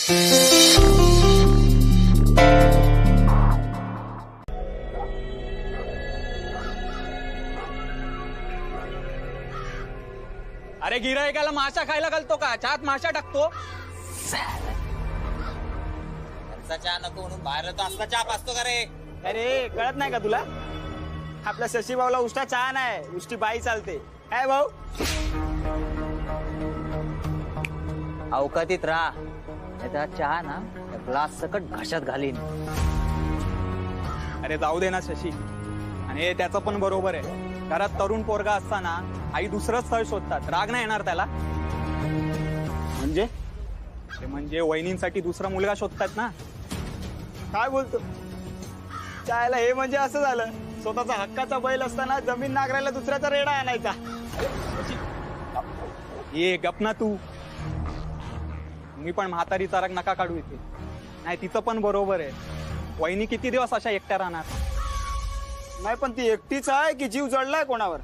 अरे गिरायकाला माशा खायला घालतो का? चहात माशा टाकतो? चहा नको म्हणून बाहेर असला चहा पाचतो का रे? अरे कळत नाही का तुला? आपल्या शशी भाऊला उष्टा चहा नाही, उष्टी बाई चालते. काय भाऊ? अवकातीत राहा, नाहीतर चहा ना ग्लास सकट घशात घालीन. अरे जाऊ दे ना शशी. आणि त्याचं पण बरोबर आहे. घरात तरुण पोरगा असताना आई दुसरं स्थळ शोधतात, राग नाही येणार त्याला? म्हणजे वहिनींसाठी दुसरा मुलगा शोधतात ना. काय बोलतो चायला? हे म्हणजे असं झालं, स्वतःचा हक्काचा बैल असताना जमीन नांगरायला दुसऱ्याचा रेडा आणायचा. ये गप ना तू. मी पण म्हातारीचा राग नका काढू इथे. नाही तिचं पण बरोबर आहे. वहिनी किती दिवस अशा एकट्या राहणार? नाही पण ती एकटीच आहे की जीव जडलाय कोणावर?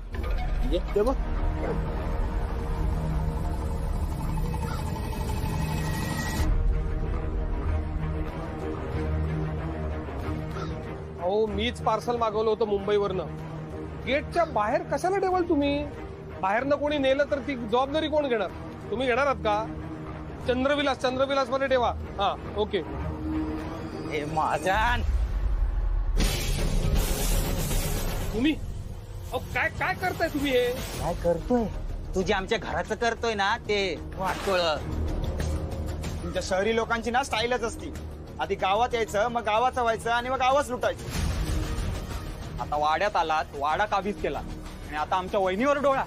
ते बघ. अहो मीच पार्सल मागवलं होतं मुंबईवरनं. गेटच्या बाहेर कशाला ठेवाल तुम्ही? बाहेरनं कोणी नेलं तर ती जबाबदारी कोण घेणार? तुम्ही घेणार आहात का? चंद्रविलास मध्ये ठेवा. हा ओके. हे महाजन तुम्ही काय काय करताय तुम्ही? हे काय करतोय? तू जे आमच्या घराचं करतोय ना ते वाटोळ. तुमच्या शहरी लोकांची ना स्टाईलच असती. आधी गावात यायचं, मग गावाचं व्हायचं आणि मग गावच लुटायचं. आता वाड्यात आलात, वाडा काबीज केला आणि आता आमच्या वहिनीवर डोळा.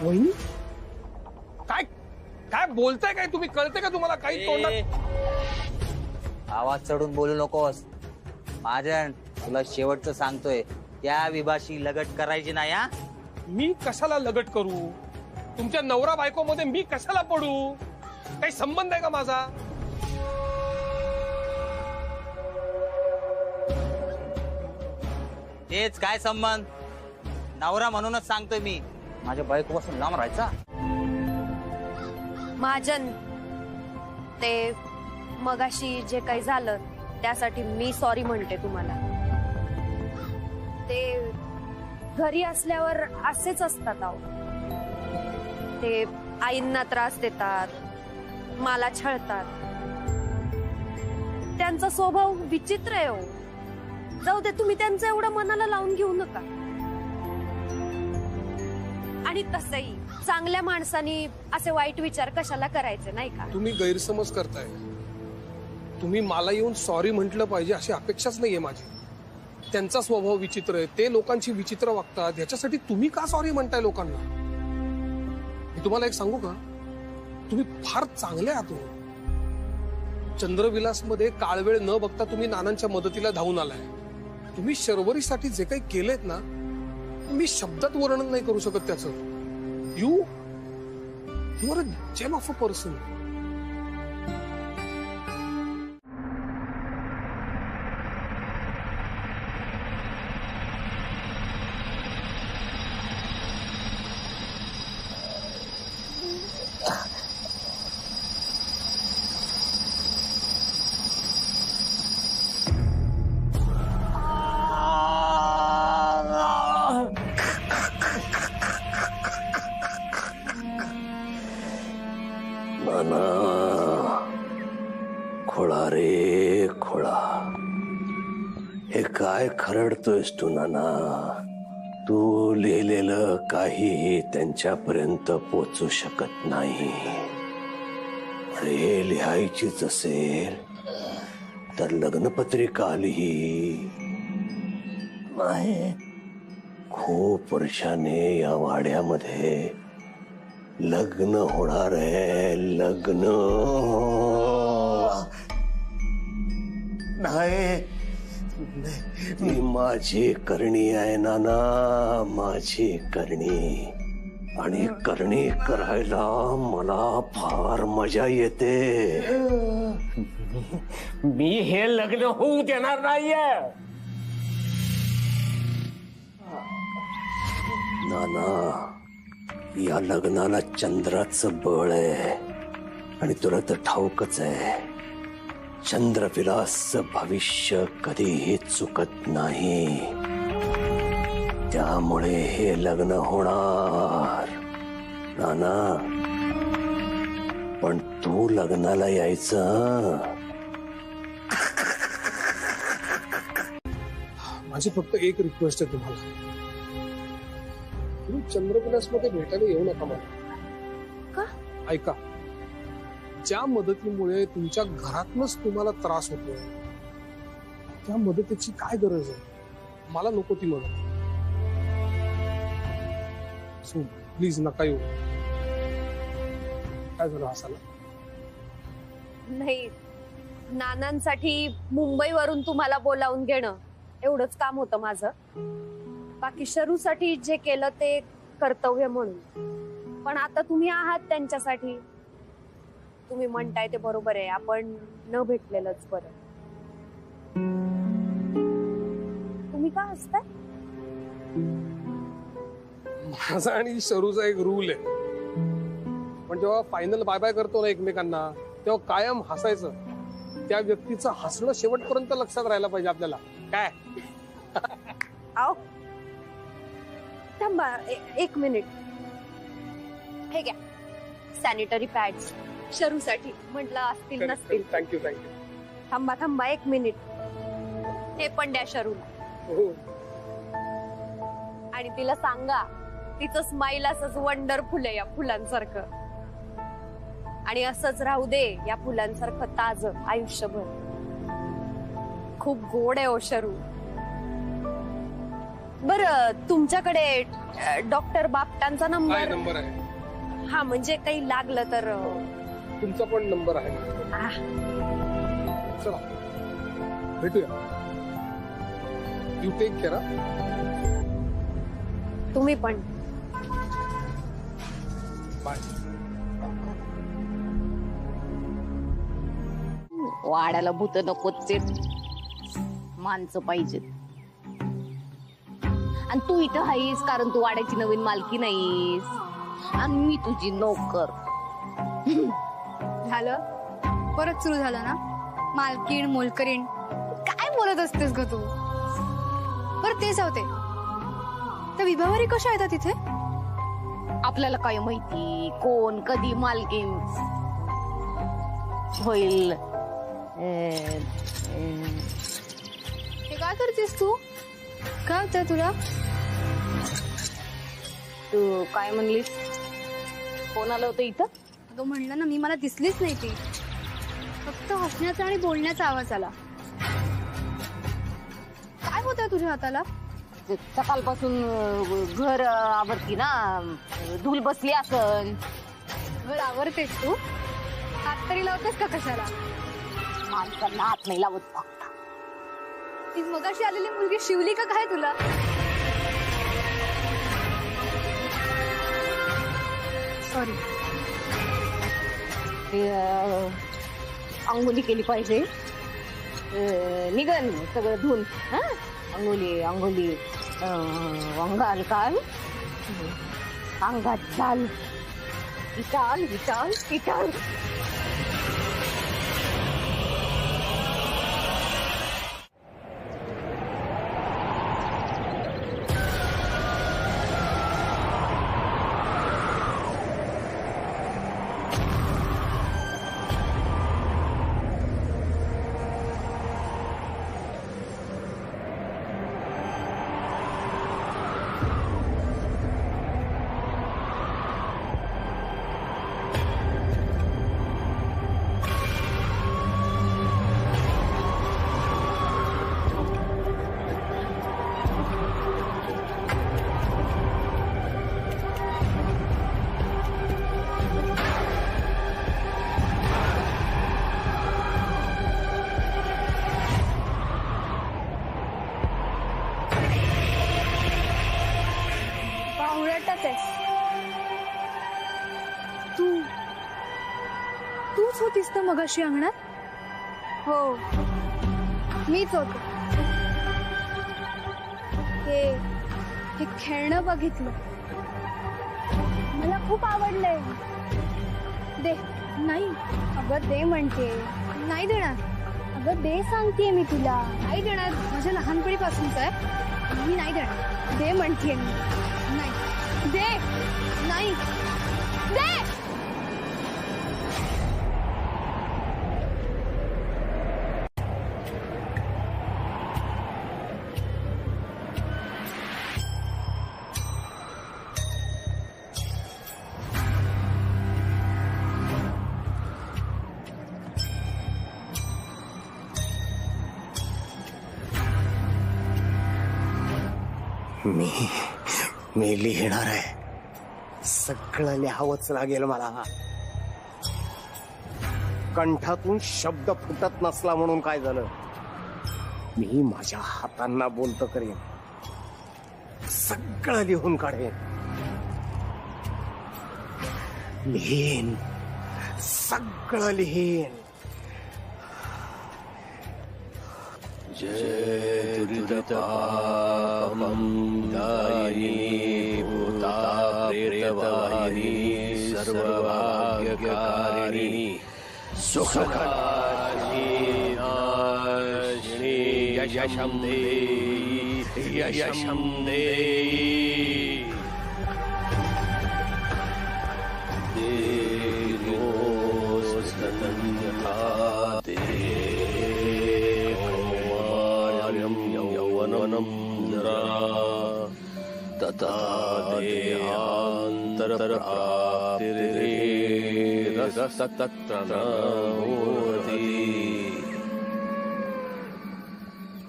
वहिनी काय काय बोलताय? काय तुम्ही? कळते का तुम्हाला काही? तोंडात आवाज चढून बोलू नकोस महाजन. तुला शेवटचं सांगतोय, त्या विभाशी लगट करायची नाही. हा मी कशाला लगट करू? तुमच्या नवरा बायको मध्ये मी कशाला पडू? काही संबंध आहे का माझा? तेच काय संबंध? नवरा म्हणूनच सांगतोय मी, माझ्या बायकोपासून लांब राहायचा. महाजन, ते मगाशी जे काही झालं त्यासाठी मी सॉरी म्हणते तुम्हाला. ते घरी असल्यावर असेच असतात अहो. ते आईंना त्रास देतात, मला छळतात. त्यांचा स्वभाव विचित्र आहे हो. जाऊ दे, तुम्ही त्यांचं एवढं मनाला लावून घेऊ नका. आणि तसंही चांगल्या माणसानी असे वाईट विचार कशाला करायचे, नाही का? तुम्ही गैरसमज करताय. तुम्ही मला येऊन सॉरी म्हटलं पाहिजे अशी अपेक्षाच नाहीये माझी. त्यांचा स्वभाव विचित्र आहे, ते लोकांची विचित्र वागतात, याच्यासाठी तुम्ही का सॉरी म्हणताय लोकांना? मी तुम्हाला एक सांगू का? तुम्ही फार चांगले आहात. चंद्रविलास मध्ये काळवेळ न बघता तुम्ही नानांच्या मदतीला धावून आलाय. तुम्ही शर्वरीसाठी जे काही केलेत ना, मी शब्दात वर्णन नाही करू शकत त्याचं. You are a gem of a person. खोळा रे खोळा, हे काय खरडतोयस तू नाना? तू लिहिलेलं काहीही त्यांच्यापर्यंत पोचू शकत नाही. हे लिहायचीच असेल तर लग्नपत्रिका लिही. नाही, खूप वर्षाने या वाड्यामध्ये लग्न होणार आहे. लग्न नाही, ती माझी करणी आहे नाना, माझी करणी. आणि करणी करायला मला फार मजा येते. मी हे लग्न होऊ देणार नाहीये. नाना, या लग्नाला चंद्राचं बळ आहे. आणि तुला तर ठाऊकच आहे, चंद्रविलासचं भविष्य कधीही चुकत नाही. त्यामुळे हे लग्न होणार नाना, पण तू लग्नाला यायचं. माझी फक्त एक रिक्वेस्ट आहे तुम्हाला, तुम्ही चंद्रविलास मध्ये भेटायला येऊ नका मला. का? ऐका, ज्या मदतीमुळे तुमच्या घरातनच तुम्हाला त्रास होतोय त्या मदतीची काय गरज आहे? मला नको ती मदत. सो प्लीज नका येऊ. काय झालं हसायला? नाही, नानांसाठी मुंबईवरून तुम्हाला बोलावून घेणं एवढंच काम होतं माझं. बाकी शरूसाठी जे केलं ते कर्तव्य म्हणून. पण आता तुम्ही आहात त्यांच्यासाठी, तुम्ही म्हणताय ते बरोबर आहे, आपण न भेटलेलंच बरं. तुम्ही का हसताय? माझा आणि शरूचा एक रूल आहे, पण जेव्हा फायनल बाय बाय करतो ना एकमेकांना, तेव्हा कायम हसायचं. त्या व्यक्तीचं हसणं शेवटपर्यंत लक्षात राहायला पाहिजे आपल्याला. काय आओ थांबा, एक मिनिट. हे घ्या सॅनिटरी पॅड्स शरूसाठी. म्हटलं असतील नसतील. Thank you thank you. थांबा थांबा एक मिनिट. हे पण द्या शरूला. हो, आणि तिला सांगा तिचं स्माईल असंच वंडरफुल आहे या फुलांसारखं, आणि असंच राहू दे या फुलांसारखं ताजं आयुष्यभर. खूप गोड आहे ओ शरू. बर, तुमच्याकडे डॉक्टर बापटांचा काय नंबर? नंबर आहे? हा, म्हणजे काही लागलं तर. तुमचा पण नंबर आहे. आह, चला भेटूया. You take care. तुम्ही पण. बाय. वाड्याला भूत नकोच, माणसं पाहिजेत. आणि तू इथं आहेस कारण तू वाड्याची नवीन मालकी नाहीस, आणि मी तुझी नोकर. झालं, परत सुरू झालं ना मालकीण मोलकरीण. काय बोलत असतेस ग तू? बरं ते जाऊ दे, त्या विभावारी कशा येतात तिथे? आपल्याला काय माहिती कोण कधी मालकीण होईल. हे काय करतेस तू? काय होतं तुला? तू काय म्हणलीस? कोण आलं होतं इथं? अगं म्हणलं ना मी, मला दिसलीच नाही ती. फक्त हसण्याचा आणि बोलण्याचा आवाज आला. काय होतंय तुझ्या हाताला? सकाळपासून घर आवरती ना, धूल बसली असन. घर आवरतेस तू? हात तरी लावतेस का कशाला? माणसांना हात नाही लावत. ती मगाशी आलेली मुलगी शिवली का काय तुला? सॉरी. अंघोली केली पाहिजे. निघन सगळं धुवून. अंघोली अंगाल काल अंगात चाल विचाल विचाल विचाल. तूच होतीस ना मगाशी अंगणात? हो, मीच होते. हे खेळणं बघितलं, मला खूप आवडलंय. दे नाही. अगं दे म्हणते. नाही देणार. अगं दे सांगतेय मी तुला. नाही देणार. माझ्या लहानपणीपासूनच आहे. मी नाही देणार. दे म्हणतेय मी. नाही. दे. नाही. दे. मी लिहिणार आहे. सगळं लिहावंच लागेल मला. कंठातून शब्द फुटत नसला म्हणून काय झालं, मी माझ्या हातांना बोलतो करेन. सगळं लिहून काढेन. लिहीन. सगळं लिहीन. जय दुरितापं दायिनी भूता प्रेतवाहिनी सर्वभाग्यकारिणी सुखकारिणी नाशिनी यशं देहि यशं देहि देवोस्तनन्यते यौवनं जरा तथा देहान्तरप्राप्तिरेरस्तत्र न भवति.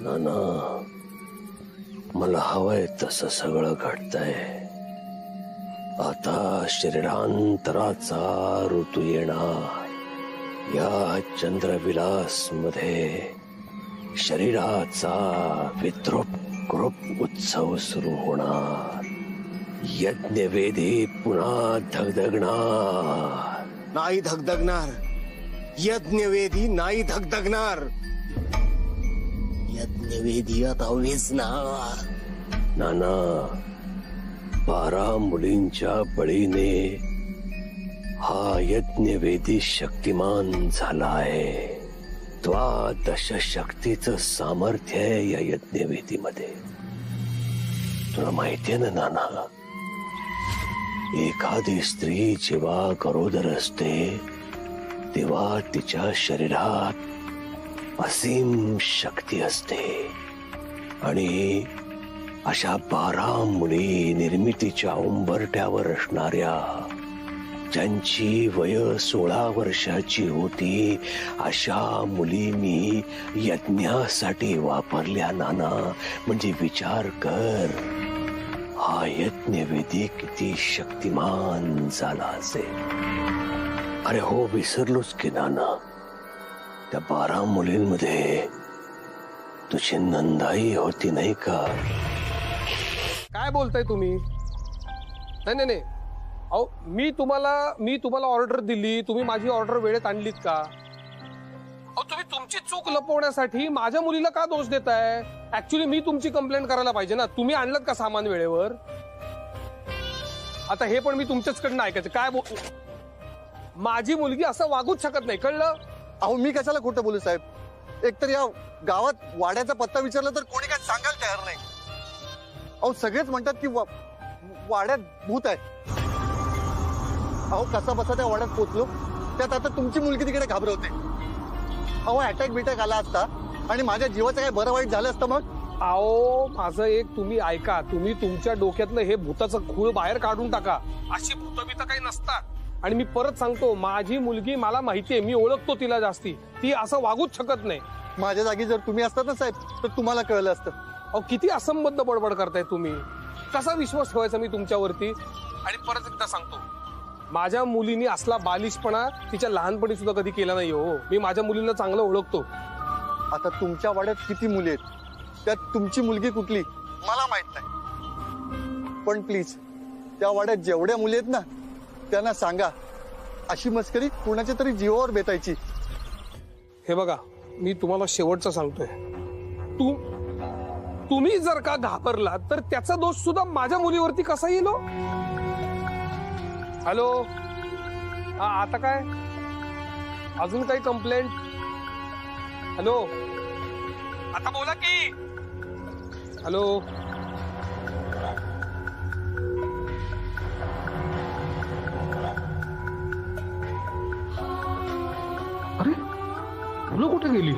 नाना, मला हवंय तसं सगळं घडतंय. आता शरीरांतराचा ऋतू येणार. या चंद्रविलास मध्ये शरीराचा विद्रूप कृप उत्सव सुरू होणार. यज्ञवेदी पुन्हा धगधगणार. नाही धगधगणार. यज्ञवेदी नाही धगधगणार. यज्ञवेदी आता विझणार. नाना, 12 मुलींच्या बळीने हा यज्ञवेदी शक्तिमान झाला आहे. द्वादश शक्तीचं सामर्थ्य आहे या यज्ञवेदीमध्ये. तुला माहितीये ना नाना, एखादी स्त्री जेव्हा गरोदर असते तेव्हा तिच्या शरीरात असीम शक्ती असते. आणि अशा 12 मुली निर्मितीच्या उंबरठ्यावर असणाऱ्या, ज्यांची वय 16 वर्षाची होती, अशा मुली मी यज्ञासाठी वापरल्या नाना. म्हणजे विचार कर, हा यज्ञवेदी किती शक्तिमान झाला असेल. अरे हो, विसरलोच की नाना, त्या 12 मुलींमध्ये तुझी नंदाई होती नाही का? काय बोलताय तुम्ही? नाही नाही नाही, अहो मी तुम्हाला ऑर्डर दिली, तुम्ही माझी ऑर्डर वेळेत आणलीत का? अहो तुम्ही तुमची चूक लपवण्यासाठी माझ्या मुलीला का दोष देताय? ऍक्च्युली मी तुमची कंप्लेंट करायला पाहिजे ना. तुम्ही आणलं का सामान वेळेवर? आता हे पण मी तुमच्याचकडनं ऐकायचं. काय माझी मुलगी असं वागूच शकत नाही, कळलं? अहो मी कशाला खोटं बोलू साहेब? एकतर या गावात वाड्याचा पत्ता विचारला तर कोणी काय सांगायला तयार नाही. अहो सगळेच म्हणतात की वाड्यात भूत आहे. अहो कसा बसा त्या वाड्यात पोचलो, त्यात आता तुमची मुलगी तिकडे घाबरवते. अहो अटॅक बिटॅक आला असता आणि माझ्या जीवाचं काय बरं वाईट झालं असतं मग? अहो माझं एक तुम्ही ऐका, तुम्ही तुमच्या डोक्यातलं हे भूताचं खूळ बाहेर काढून टाका. अशी भूत बित काही नसतात. आणि मी परत सांगतो, माझी मुलगी मला माहितीये, मी ओळखतो तिला जास्ती. ती असं वागूच शकत नाही. माझ्या जागी जर तुम्ही असतात ना साहेब तर तुम्हाला कळलं असतं. अहो किती असंबद्ध बडबड करताय तुम्ही. कसा विश्वास ठेवायचा मी तुमच्यावरती? आणि परत एकदा सांगतो, माझ्या मुलीने असला बालिशपणा तिच्या लहानपणी सुद्धा कधी केला नाही हो. मी माझ्या मुलीला चांगलं ओळखतो. आता तुमच्या वाड्यात किती मुली आहेत, त्यात तुमची मुलगी कुठली मला माहित नाही. पण प्लीज त्या वाड्यात जेवढ्या मुली आहेत ना त्यांना सांगा, अशी मस्करी कोणाच्या तरी जीवावर बेतायची. हे बघा, मी तुम्हाला शेवटचं सांगतोय, तुम्ही जर का घाबरला तर त्याचा दोष सुद्धा माझ्या मुलीवरती कसा येईल? हॅलो, आता काय? अजून काही कंप्लेंट? हॅलो, आता बोला की. हॅलो, अरे मुलं कुठे गेली?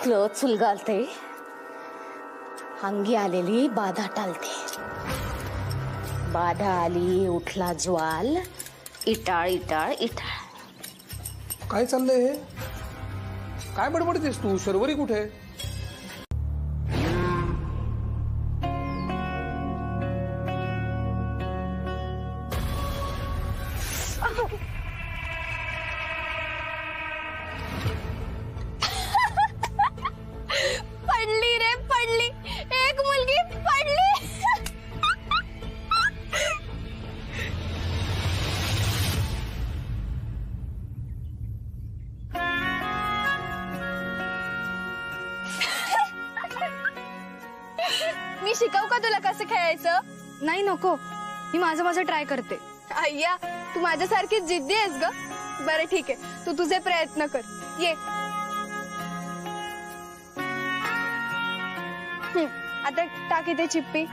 लोक चुलगालते, अंगी आलेली बाधा टालते. बाधा आली उठला ज्वाल, इटाळ इटाळ इटाळ. काय चाललंय हे? काय बडबडतेस तू? शर्वरी कुठे? पडली रे पडली, एक मुलगी पडली. मी शिकवू का तुला कसं खेळायचं? नाही नको, मी माझं ट्राय करते. अय्या, तू माझ्यासारखी जिद्दी आहेस ग. बरं ठीक आहे, तू तुझे प्रयत्न कर. ये. आता टाक इथे चिप्पी.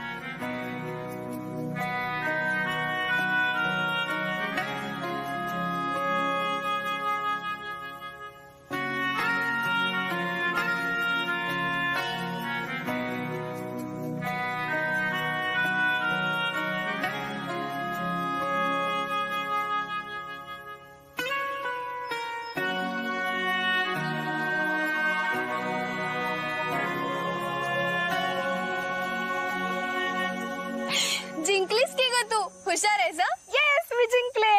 जिंकलीस की ग तू? हुशार आहेस. येस, मी जिंकले.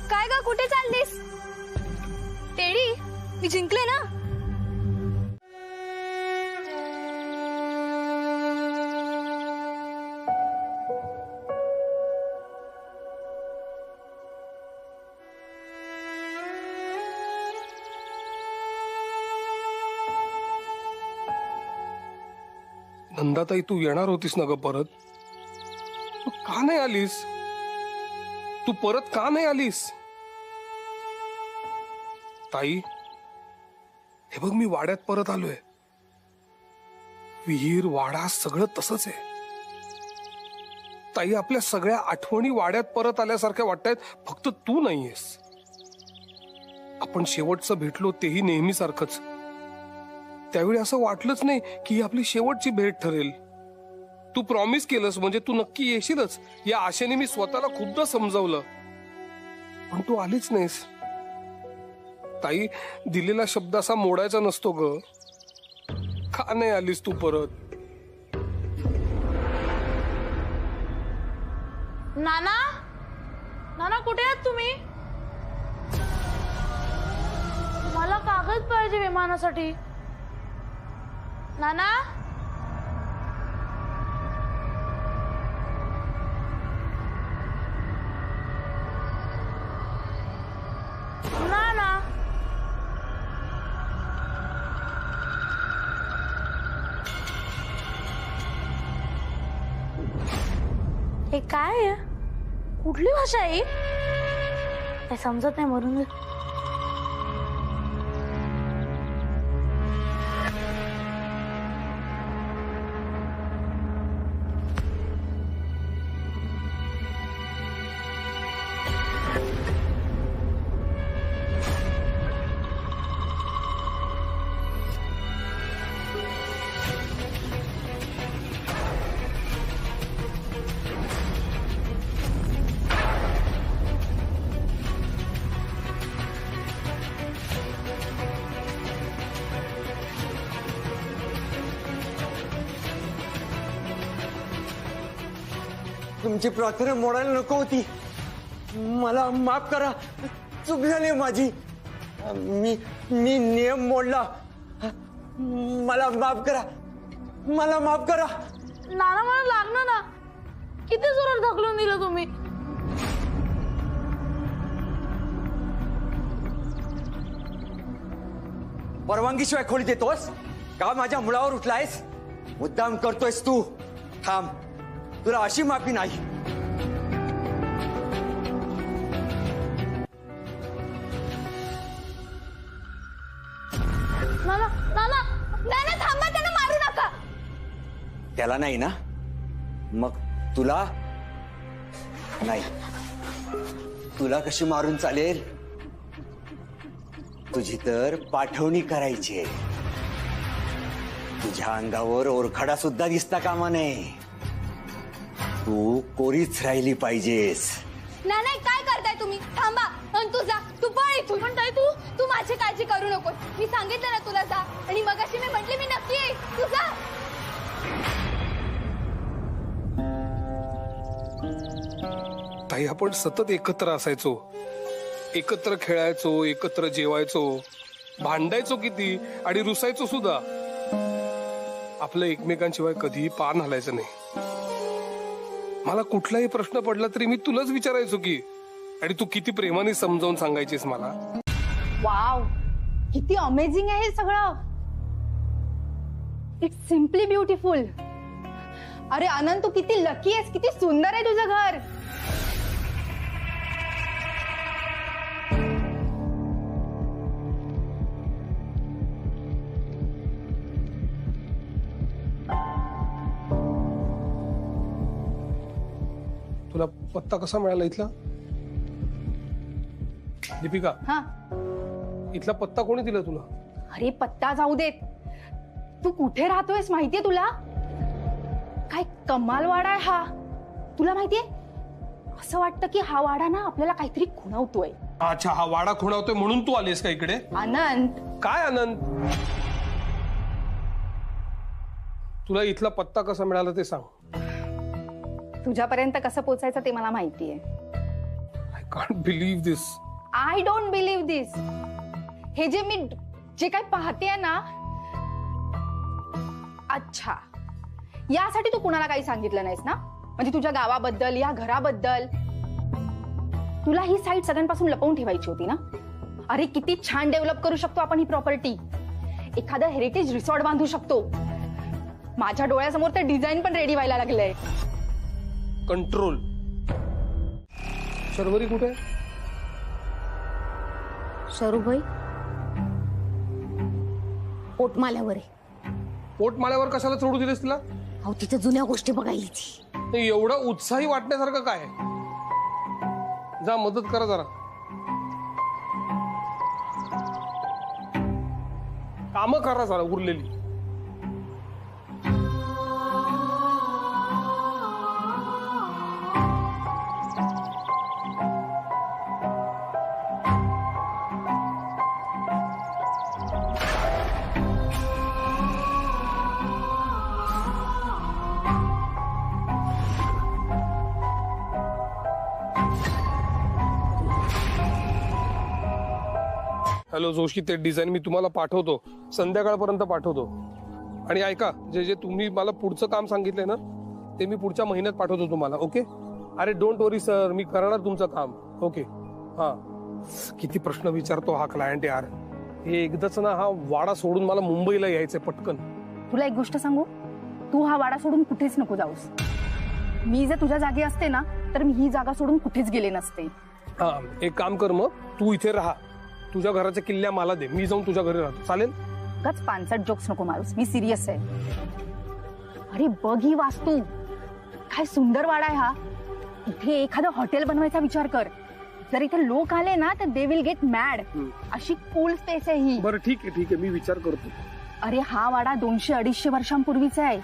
काय ग, कुठे चाललीस? टेडी, मी जिंकले ना. नंदाताई, तू येणार होतीस ना ग परत? तू का नाही आलीस? तू परत का नाही आलीस? ताई, हे बघ, मी वाड्यात परत आलोय. विहीर, वाडा सगळं तसंच आहे. ताई, आपल्या सगळ्या आठवणी वाड्यात परत आल्यासारख्या वाटतायत, फक्त तू नाहीयेस. आपण शेवटचं भेटलो तेही नेहमीसारखंच. त्यावेळी असं वाटलंच नाही की ही आपली शेवटची भेट ठरेल. तू प्रॉमिस केलंस म्हणजे तू नक्की येशीलच या आशेने मी स्वतःला खूपदा समजावलं, पण तू आलीच नाहीस. ताई, दिलेला शब्द असा मोडायचा नसतो ग. का नाही आलीस तू परत? नाना, नाना कुठे आहात तुम्ही? मला कागद पाहिजे विमानासाठी. नाना, नाना, हे काय आहे? कुठली भाषा आहे? काय समजत नाही. म्हणून तुमची प्रार्थना मोडायला नको होती. मला माफ करा, चूक झाली माझी. मी मी नियम मोडला. मला माफ करा, मला माफ करा. नाना मला लागणार ना, किती जोरात ढकलून दिलं तुम्ही. परवानगीशिवाय खोली देतोस का? माझ्या मुळावर उठलायस, मुद्दाम करतोयस तू. थांब, तुला अशी माफी नाही. नाना नाना नाना थांबा, त्यांना मारू नका. त्याला नाही ना, मग तुला नाही. तुला कशी मारून चालेल? तुझी तर पाठवणी करायची. तुझ्या अंगावर ओरखडा सुद्धा दिसता कामा नये. तू कोरीच राहिली पाहिजेस. नाही काय करताय तुम्ही? थांबा. आणि तू जा, तू पळ इथून. पण ताई तू माझी काळजी करू नको. मी सांगितलं ना तुला जा, आणि मगाशी मी म्हटले मी नक्की येईल. तू जा. ताई, आपण सतत एकत्र असायचो, एकत्र खेळायचो, एकत्र जेवायचो, भांडायचो किती आणि रुसायचो सुद्धा. आपलं एकमेकांशिवाय कधीही पान हलायचं नाही. मला कुठलाही प्रश्न पडला तरी मी तुलाच विचारायचो की, आणि तू किती प्रेमाने समजावून सांगायचीस मला. वाव, किती अमेझिंग आहे हे सगळं. It's simply beautiful. अरे आनंद, तू किती लकी आहेस, किती सुंदर आहे तुझं घर. तुला पत्ता कसा मिळाला इथला? दीपिका, हा, इथला पत्ता कोणी दिला तुला? अरे पत्ता जाऊ देत, तू कुठे राहतोयस माहितीये तुला? काय कमाल वाडा आहे हा. तुला माहितीये, असं वाटतं की हा वाडा ना आपल्याला काहीतरी खुणवतोय. अच्छा, हा वाडा खुणावतोय म्हणून तू आलीस का इकडे? आनंद, काय आनंद? तुला इथला पत्ता कसा मिळाला ते सांग. तुझ्यापर्यंत कसं पोचायचं ते मला माहितीये. I can't believe this. I don't believe this. हे जे काही पाहतेय ना. अच्छा, यासाठी तू कुणाला काही सांगितलं नाहीस ना? म्हणजे तुझ्या गावाबद्दल, या घराबद्दल तुला ही साईट सगळ्यांपासून लपवून ठेवायची होती ना? अरे किती छान डेव्हलप करू शकतो आपण ही प्रॉपर्टी. एखादं हेरिटेज रिसॉर्ट बांधू शकतो. माझ्या डोळ्यासमोर तर डिझाईन पण रेडी व्हायला लागलंय. कंट्रोल. शर्वरी कुठे? शरूभाई पोटमाल्यावर आहे. पोटमाळ्यावर कशाला सोडू दिलेस तिला? अहो, तिथे जुन्या गोष्टी बघायली ती. एवढं उत्साही वाटण्यासारखं काय? जा मदत करा जरा. कामं करा जरा उरलेली. हॅलो जोशी, ते डिझाईन मी तुम्हाला पाठवतो, संध्याकाळपर्यंत पाठवतो. आणि ऐका, जे जे तुम्ही मला पुढचं काम सांगितलंय ना, ते मी पुढच्या महिन्यात पाठवतो तुम्हाला. ओके? अरे डोंट वरी सर, मी करणार तुमचं काम. ओके? हा. किती प्रश्न विचारतो हा क्लायंट यार. हे एकदाच ना हा वाडा सोडून मला मुंबईला यायचंय पटकन. तुला एक गोष्ट सांगू, तू हा वाडा सोडून कुठेच नको जाऊस. मी जर तुझ्या जागी असते ना, तर मी ही जागा सोडून कुठेच गेले नसते. हा, एक काम कर, मग तू इथे राहा. तुझ्या घराच्या किल्ल्या मला दे, मी जाऊन तुझ्या घरी राहतो. चालेल? उगाच 65 जोक्स नको मारूस, मी सिरियस आहे. अरे बघ ही वास्तू, काय सुंदर वाडा आहे हा. इथे एखादं हॉटेल बनवायचा विचार कर. जर इथे लोक आले ना तर दे विल गेट मॅड. अशी कूल स्पेस आहे ही. बरं ठीक आहे, मी विचार करतो. अरे हा वाडा 200-250 वर्षांपूर्वीचा आहे.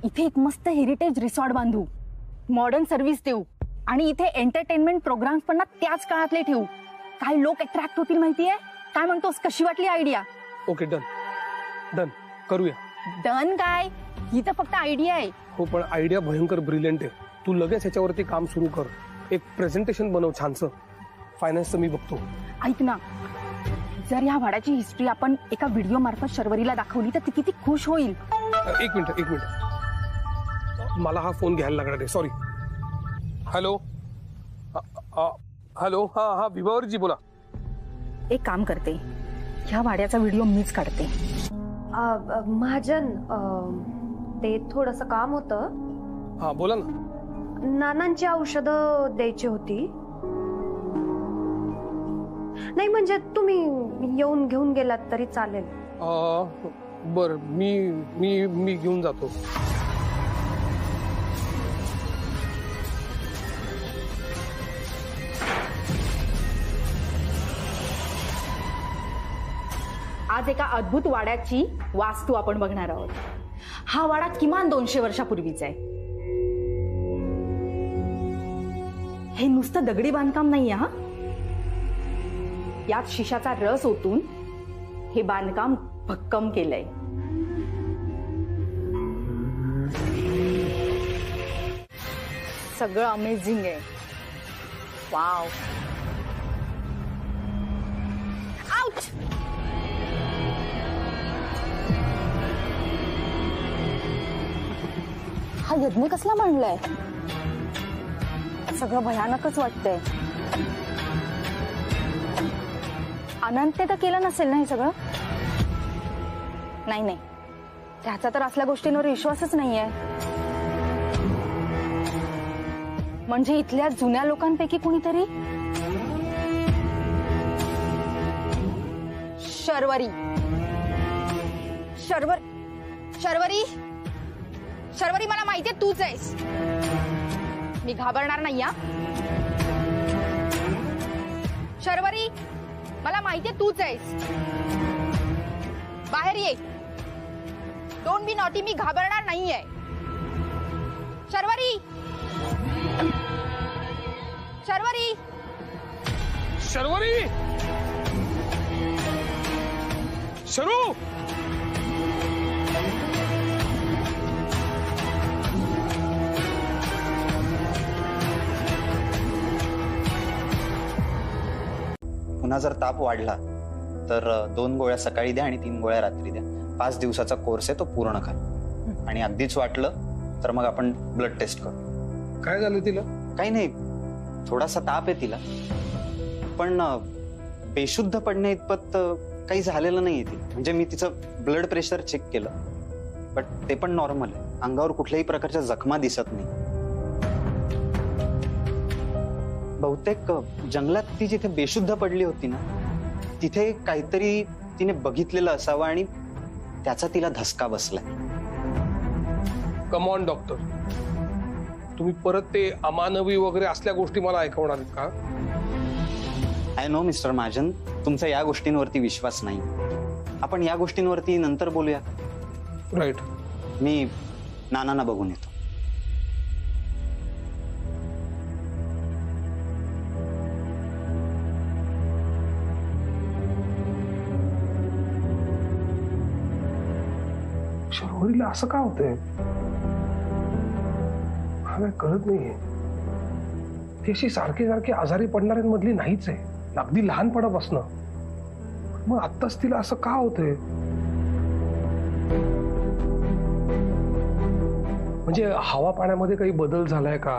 इथे एक मस्त हेरिटेज रिसॉर्ट बांधू, मॉडर्न सर्व्हिस देऊ, आणि इथे एंटरटेनमेंट प्रोग्राम्स पण ना त्याच काळातले ठेवू. काय लोक अट्रॅक्ट होतील माहितीये? काय म्हणतोस, कशी वाटली आयडिया? ओके, डन डन, करूया. डन काय, ही तर फक्त आयडिया आहे. हो, पण आयडिया भयंकर ब्रिलियंट आहे. तू लगेच ह्याच्यावरती काम सुरू कर. एक प्रेझेंटेशन बनव छानसं. फायनान्सचं मी बघतो. ऐक ना, जर ह्या भाड्याची हिस्ट्री आपण एका व्हिडिओ मार्फत शर्वरीला दाखवली तर ती किती खुश होईल. एक मिनिट. मला हा फोन घ्यायला लागणार आहे. सॉरी. हॅलो. हॅलो. हा विभावरजी बोला. एक काम करते, ह्या भाड्याचा व्हिडिओ मीच काढते. महाजन, ते थोडस काम होतं. हा बोला ना. नानांची औषधं द्यायची होती. नाही म्हणजे तुम्ही येऊन घेऊन गेलात तरी चालेल. बर, मी घेऊन जातो. आज एका अद्भुत वाड्याची वास्तू आपण बघणार आहोत. हा वाडा किमान 200 वर्षापूर्वीचा आहे. हे नुसतं दगडी बांधकाम नाहीये हा. यात शिशाचा रस ओतून हे बांधकाम भक्कम केलंय. सगळं अमेझिंग आहे. वाव. आउच. हा यज्ञ कसला मांडलाय. सगळं भयानकच वाटतंय. अनंतने तर केलं नसेल ना हे सगळं. नाही, त्याचा तर असल्या गोष्टींवर विश्वासच नाहीये. म्हणजे इथल्या जुन्या लोकांपैकी कुणीतरी. शर्वरी. मला माहितीये तूच आहेस. मी घाबरणार नाही. शर्वरी, मला माहितीये तूच आहेस. बाहेर ये. Don't be naughty. मी घाबरणार नाहीये. शर्वरी. शरू. पुन्हा जर ताप वाढला तर 2 गोळ्या सकाळी द्या आणि 3 गोळ्या रात्री द्या. 5 दिवसाचा कोर्स आहे, तो पूर्ण करा. आणि अगदीच वाटलं तर मग आपण ब्लड टेस्ट करू. काय झालं तिला? काही नाही, थोडासा ताप आहे तिला, पण बेशुद्ध पडणे इतपत काही झालेलं नाहीये ती. म्हणजे मी तिचं ब्लड प्रेशर चेक केलं, बट ते पण नॉर्मल आहे. अंगावर कुठल्याही प्रकारच्या जखमा दिसत नाही. बहुतेक जंगलात ती जिथे बेशुद्ध पडली होती ना, तिथे काहीतरी तिने बघितलेलं असावं आणि त्याचा तिला धसका बसलाय. कम ऑन डॉक्टर, तुम्ही परत ते अमानवी वगैरे असल्या गोष्टी मला ऐकवणार आहेत का? आय नो मिस्टर महाजन, तुमचा या गोष्टींवरती विश्वास नाही. आपण या गोष्टींवरती नंतर बोलूया. राईट. मी नानांना बघून येतो. शर्वरीला असं का होतंय? मला कळत नाहीये. ती अशी सारखी आजारी पडणाऱ्यांमधली नाहीच आहे, अगदी लहानपणापासून. मग आत्ताच तिला असं का होतंय? म्हणजे हवा पाण्यामध्ये काही बदल झालाय का?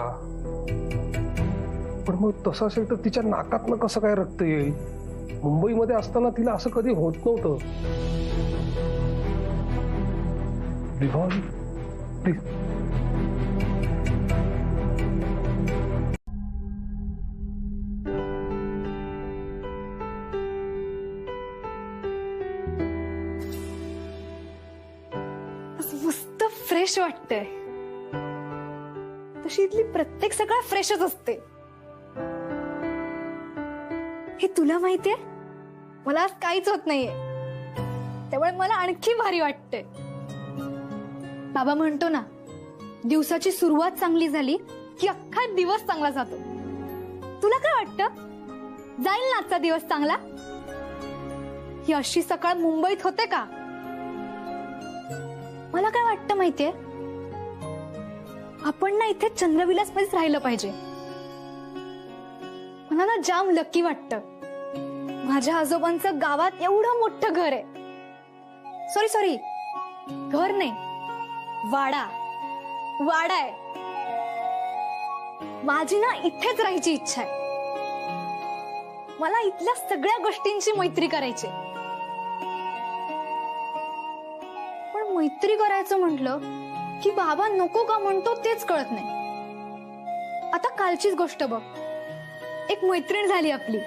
पण मग तसं असेल तर तिच्या नाकातनं कसं काय रक्त येईल? मुंबईमध्ये असताना तिला असं कधी होत नव्हतं. विभावरी, प्लीज. मस्त फ्रेश वाटतंय. तशी इथली प्रत्येक सकाळ फ्रेशच असते. हे तुला माहितीये, मला आज काहीच होत नाहीये, त्यामुळे मला आणखी भारी वाटतंय. बाबा म्हणतो ना, दिवसाची सुरुवात चांगली झाली की अख्खा दिवस चांगला जातो. तुला काय वाटतं, जाईल ना आजचा दिवस चांगला? ही अशी सकाळ मुंबईत होते का? मला काय वाटतं माहितीये, आपण ना इथे चंद्रविलास मध्येच राहिलं पाहिजे. मला ना जाम लकी वाटतं. माझ्या आजोबांचं गावात एवढं मोठं घर आहे. सॉरी घर नाही, वाडा आहे. माझी ना इथेच राहायची इच्छा आहे. मला इथल्या सगळ्या गोष्टींची मैत्री करायची. पण मैत्री करायचं म्हटलं की बाबा नको का म्हणतो तेच कळत नाही. आता कालचीच गोष्ट बघ, एक मैत्रीण झाली आपली,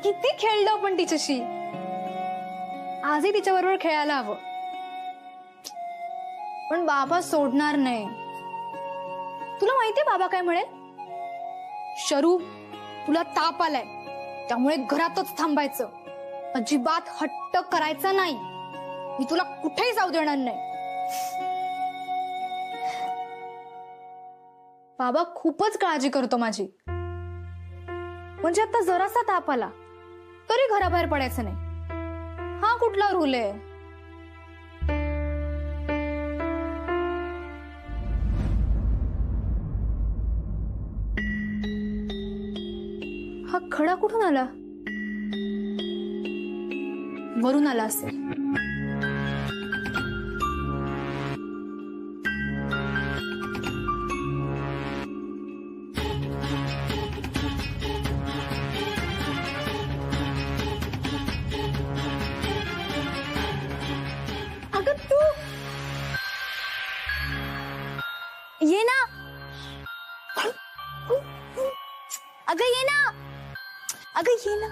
किती खेळलो पण तिच्याशी. आजही तिच्या बरोबर खेळायला हवं, पण बाबा सोडणार नाही. तुला माहितीये बाबा काय म्हणेल? शरू, तुला ताप आलाय, त्यामुळे घरातच थांबायचं, अजिबात हट्ट करायचा नाही, मी तुला कुठेही जाऊ देणार नाही. बाबा खूपच काळजी करतो माझी. म्हणजे आता जरासा ताप आला तरी घराबाहेर पडायचं नाही. हा कुठला रूल आहे? हा खडा कुठून आला? वरून आला असेल. अगं तू ये ना. अगं ये ना. अगं ये ना.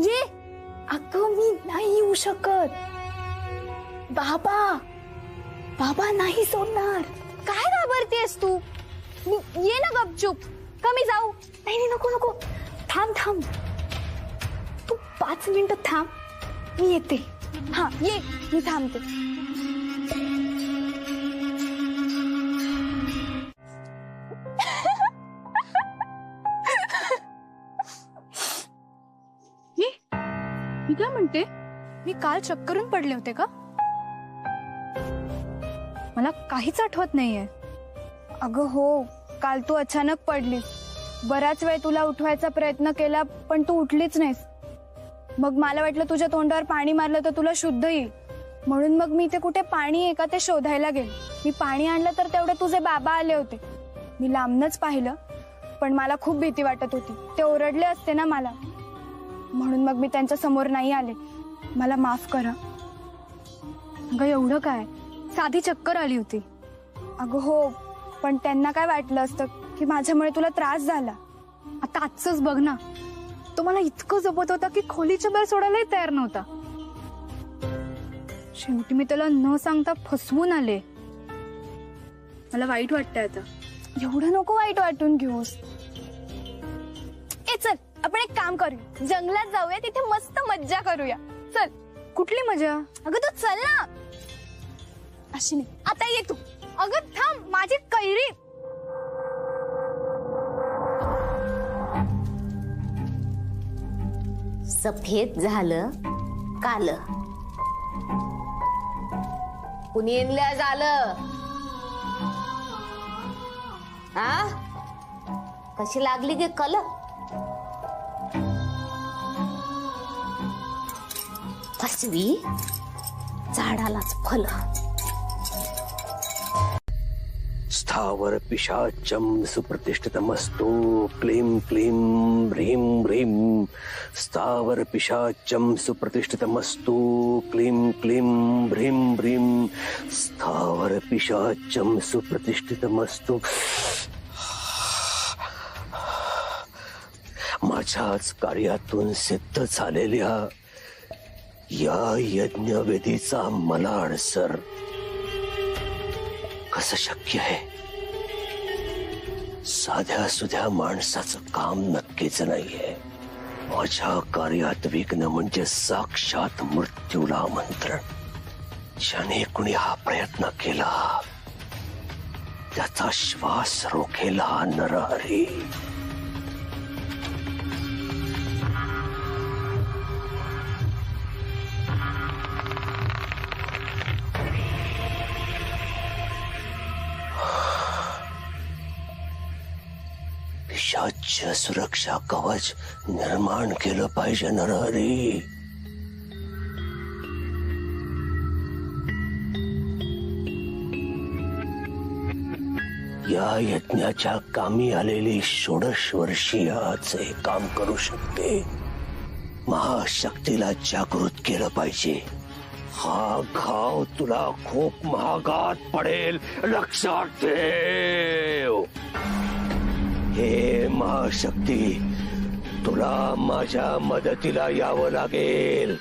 ये. अगं मी नाही येऊ शकत. बाबा नाही सोडणार. काय घाबरतेस तू? ये ना गपचूप. का मी जाऊ? नाही नको. थांब. तू 5 मिनिटं थांब, मी येते. हा ये, मी थांबते. मी काय म्हणते? मी काल चक्करून पडले होते का? मला काहीच आठवत नाहीये. अगं हो, काल तू अचानक पडलीस. बराच वेळ तुला उठवायचा प्रयत्न केला पण तू उठलीच नाहीस. मग मला वाटलं तुझ्या तोंडावर पाणी मारलं तर तुला शुद्ध येईल, म्हणून मग मी ते कुठे पाणी आहे का ते शोधायला गेले. मी पाणी आणलं तर तेवढे तुझे बाबा आले होते. मी लांबनच पाहिलं, पण मला खूप भीती वाटत होती. ते ओरडले असते ना मला, म्हणून मग मी त्यांच्या समोर नाही आले. मला माफ करा. अगं एवढं काय, साधी चक्कर आली होती. अगं हो, पण त्यांना काय वाटलं असतं की माझ्यामुळे तुला त्रास झाला. आता आजच बघ ना, तो मला इतकं जपत होता की खोलीच्या बाहेर सोडायलाही तयार नव्हता. शेवटी मी त्याला न सांगता फसवून आले. मला वाईट वाटतंय आता. एवढं नको वाईट वाटून घेऊस. ए चल, आपण एक काम करूया, जंगलात जाऊया, तिथे मस्त मज्जा करूया. चल. कुठली मजा? अगं तू चल ना. अशी नाही, आता ये तू. अगं थांब, माझी कैरी. सफेद झालं काल, पुण्यला झालं. हा कशी लागली गे कल? फसवी झाडालाच फल. स्थावर पिशाचम सुप्रतिष्ठितमस्तु क्लीं क्लीं ह्रीं ह्रीं. स्थावर पिशाचम सुप्रतिष्ठितमस्तु क्लीं क्लीं ह्रीं ह्रीं. स्थावर पिशाचम सुप्रतिष्ठितमस्तु. माझ्याच कार्यातून सिद्ध झालेल्या या यज्ञवेदीचा मला अडसर कसं शक्य आहे? साध्या सुध्या माणसाचं काम नक्कीच नाहीये. माझ्या कार्यात विघ्न म्हणजे साक्षात मृत्यूला आमंत्रण. ज्याने कुणी हा प्रयत्न केला त्याचा श्वास रोखेला नरहरी. आयुष्याचं सुरक्षा कवच निर्माण केलं पाहिजे नरहरी. या यज्ञाच्या कामी आलेली 16 वर्षीय आज हे काम करू शकते. महाशक्तीला जागृत केलं पाहिजे. हा घाव तुला खूप महागात पडेल, लक्षात ठेव. हे महाशक्ती, तुला माझ्या मदतीला यावं लागेल.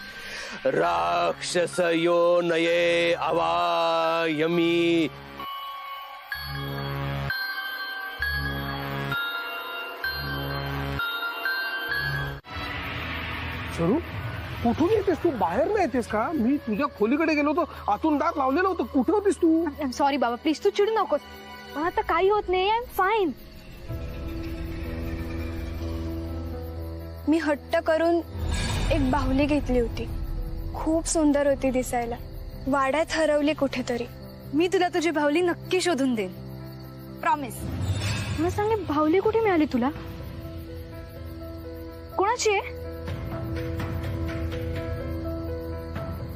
राक्षस यो नये अवायमी. शरू, कुठून येतेस तू? बाहेर नाही येतेस का? मी तुझ्या खोलीकडे गेलो होतो, आतून दार लावलेलं होतं. कुठे होतीस तू? सॉरी बाबा, प्लीज तू चिडू नकोस. मला आता काही होत नाही, आय एम फाईन. मी हट्ट करून एक बाहुली घेतली होती. खूप सुंदर होती दिसायला. वाड्यात हरवली कुठेतरी. मी तुला तुझी बाहुली नक्की शोधून देईन, प्रॉमिस. मला सांग, बाहुली कुठे मिळाली तुला? कोणाची आहे?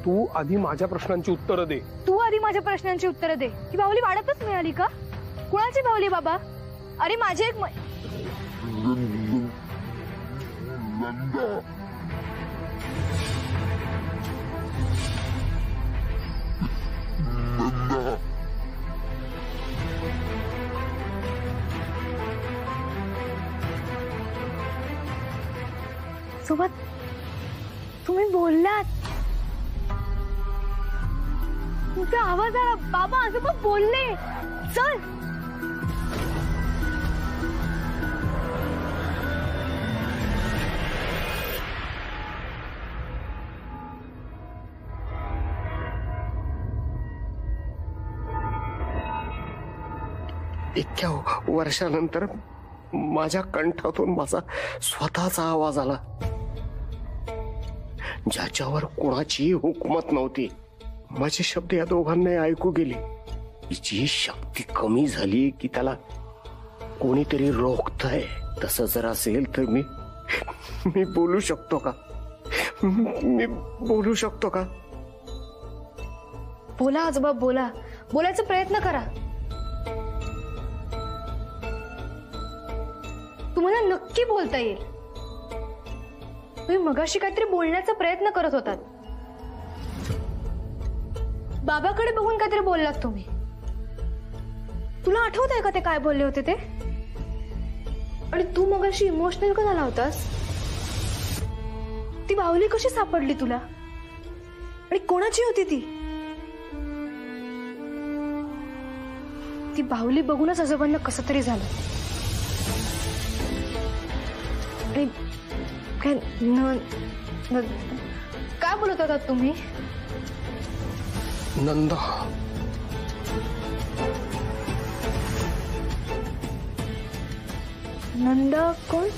तू आधी माझ्या प्रश्नांची उत्तरं दे. तू आधी माझ्या प्रश्नांची उत्तरं दे. ही बाहुली वाड्यातच मिळाली का? कुणाची बाहुली बाबा? अरे माझी एक सोबत तुम्ही बोललात. तुमचा आवाज आला. बाबा आजोबा बोलले. चल. इतक्या वर्षानंतर माझ्या कंठातून माझा स्वतःचा आवाज आला, ज्याच्यावर कोणाची हुकूमत नव्हती. माझे शब्द या दोघांना ऐकू गेले. जी शक्ती कमी झाली की त्याला कोणीतरी रोखतंय. तसं जर असेल तर मी बोलू शकतो का? मी बोलू शकतो का? बोला आजोबा, बोला. बोलायचा प्रयत्न करा. तुम्हाला नक्की बोलता येईल. तुम्ही मगाशी काहीतरी बोलण्याचा प्रयत्न करत होतात. बाबाकडे बघून काहीतरी बोललात तुम्ही. तुला आठवत आहे का ते काय बोलले होते ते? आणि तू मगाशी इमोशनल का झाला होतास? ती बाहुली कशी सापडली तुला? आणि कोणाची होती ती? ती बाहुली बघूनच आजोबांना कसं तरी झालं. आणि काय बोलत होता तुम्ही? नंदा. नंदा कोण?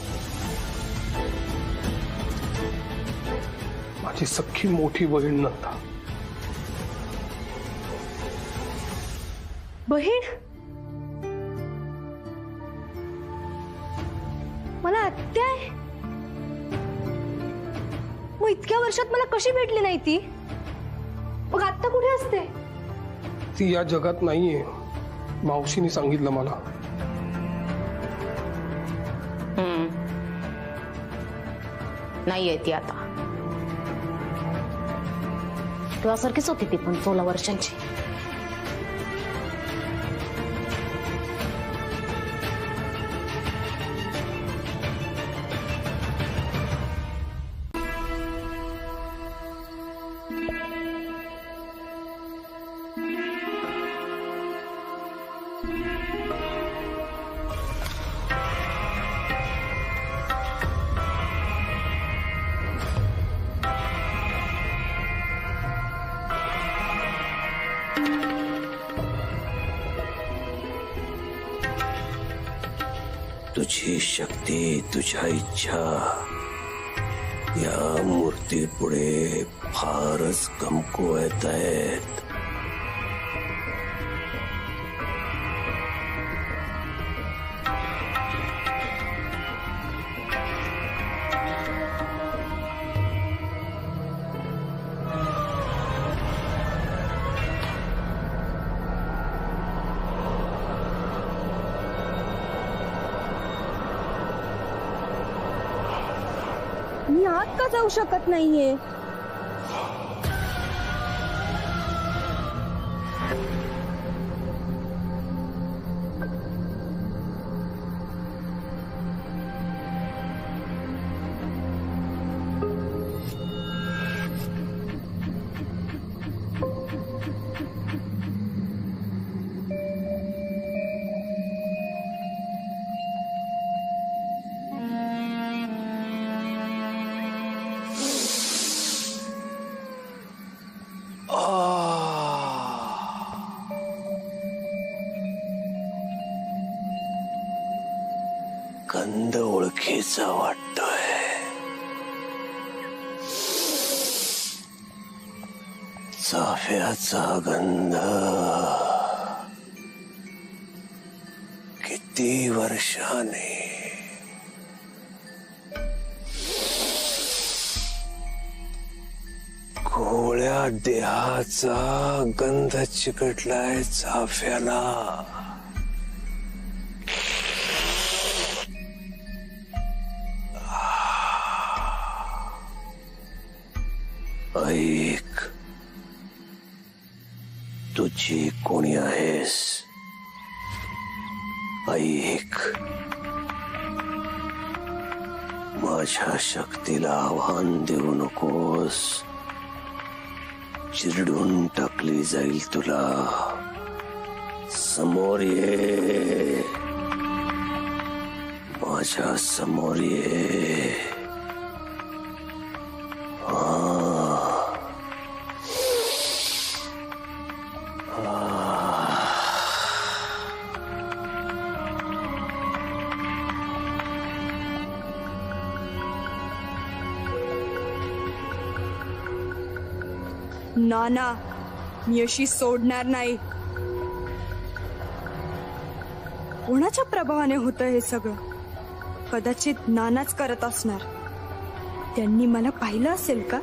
माझी सख्खी मोठी बहीण नंदा. बहीण? मला आत्या आहे. मग इतक्या वर्षात मला कशी भेटली नाही ती? मग आत्ता कुठे असते? ती या जगात नाहीये, मावशीने सांगितलं मला. नाहीये ती आता. तुझ्यासारखीच होती ती पण 16 वर्षांची. तुझी शक्ती, तुझ्या इच्छा या मूर्ती पुढे फारच कमकुवत आहेत. आत का जाऊ शकत नाहीये? गंध ओळखीचा वाटतोय. चाफ्याचा गंध. किती वर्षाने गोळ्या देहाचा गंध चिकटलाय चाफ्याला. ऐक, तुझी कोणी आहेस? ऐक, माझ्या शक्तीला आव्हान देऊ नकोस. चिरडून टाकली जाईल तुला. समोर ये, माझ्या समोर ये. नाना, मी अशी सोडणार नाही. कोणाच्या प्रभावाने होतं हे सगळं? कदाचित नानाच करत असणार. त्यांनी मला पाहिलं असेल का?